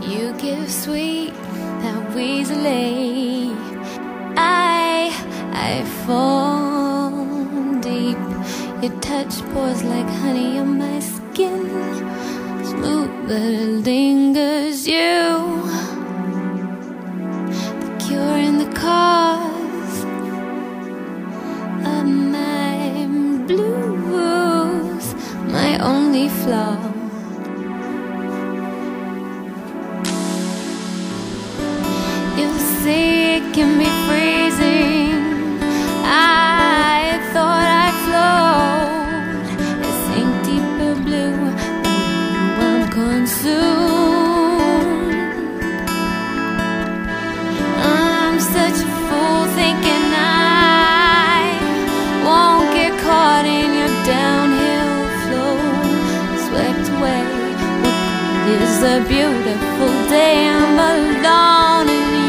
You give sweet, that easily. I fall deep. Your touch pours like honey on my skin, smooth but it lingers. You, the cure and the cause of my blues, my only flaw. You say it can be freezing. I thought I flowed. It sank deeper blue, but I'm consumed. I'm such a fool thinking I won't get caught in your downhill flow, swept away. What good is a beautiful day? I'm alone in